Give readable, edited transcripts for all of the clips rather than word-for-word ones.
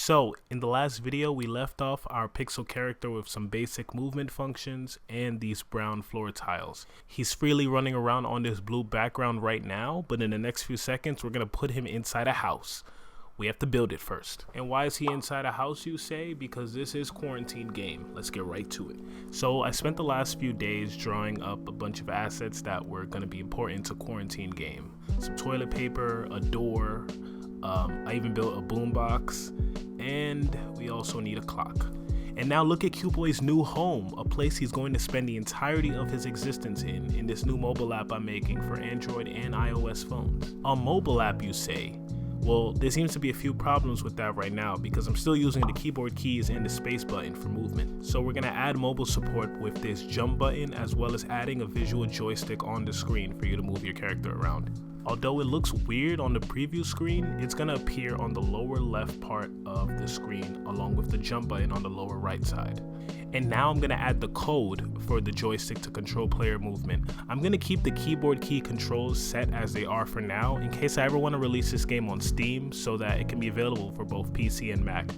So in the last video, we left off our pixel character with some basic movement functions and these brown floor tiles. He's freely running around on this blue background right now, but in the next few seconds, we're gonna put him inside a house. We have to build it first. And why is he inside a house, you say? Because this is quarantine game. Let's get right to it. So I spent the last few days drawing up a bunch of assets that were gonna be important to quarantine game. Some toilet paper, a door, I even built a boombox, and we also need a clock. And now look at Q-Boy's new home, a place he's going to spend the entirety of his existence in this new mobile app I'm making for Android and iOS phones. A mobile app, you say? Well, there seems to be a few problems with that right now because I'm still using the keyboard keys and the space button for movement. So we're gonna add mobile support with this jump button, as well as adding a visual joystick on the screen for you to move your character around. Although it looks weird on the preview screen, it's gonna appear on the lower left part of the screen along with the jump button on the lower right side. And now I'm gonna add the code for the joystick to control player movement. I'm gonna keep the keyboard key controls set as they are for now in case I ever wanna release this game on Steam so that it can be available for both PC and Mac.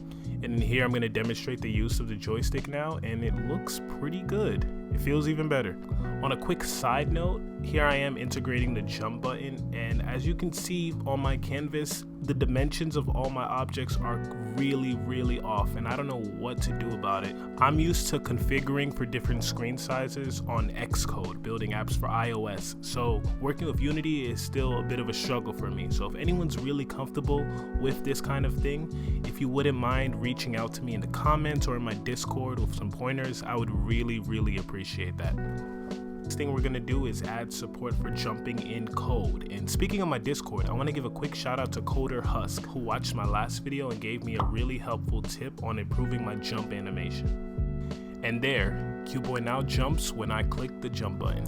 And in here I'm gonna demonstrate the use of the joystick now, and it looks pretty good. It feels even better. On a quick side note, here I am integrating the jump button, and as you can see on my canvas, the dimensions of all my objects are really off, and I don't know what to do about it. I'm used to configuring for different screen sizes on Xcode, building apps for iOS, so working with Unity is still a bit of a struggle for me. So if anyone's really comfortable with this kind of thing, if you wouldn't mind reaching out to me in the comments or in my Discord with some pointers, I would really appreciate that. Next thing we're gonna do is add support for jumping in code. And speaking of my Discord, I want to give a quick shout out to Coder Husk, who watched my last video and gave me a really helpful tip on improving my jump animation. And there, Q-Boy now jumps when I click the jump button.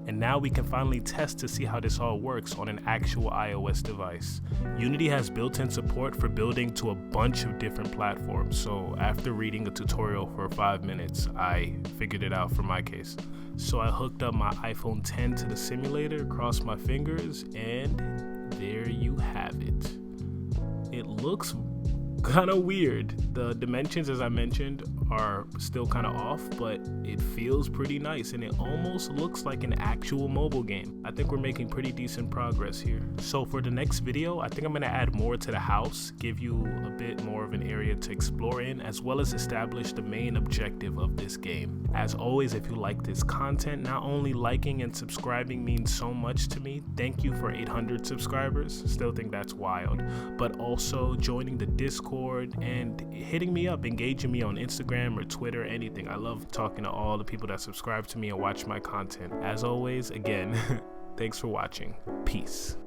And now we can finally test to see how this all works on an actual iOS device. Unity has built-in support for building to a bunch of different platforms, so after reading a tutorial for 5 minutes, I figured it out for my case. So I hooked up my iPhone 10 to the simulator, crossed my fingers, and there you have it. It looks kind of weird. The dimensions, as I mentioned, are still kind of off, but it feels pretty nice and it almost looks like an actual mobile game. I think we're making pretty decent progress here. So for the next video, I think I'm gonna add more to the house, give you a bit more of an area to explore in, as well as establish the main objective of this game. As always, if you like this content, not only liking and subscribing means so much to me. Thank you for 800 subscribers. Still think that's wild. But also joining the Discord and hitting me up, engaging me on Instagram or Twitter, anything. I love talking to all the people that subscribe to me and watch my content. As always, again, thanks for watching. Peace.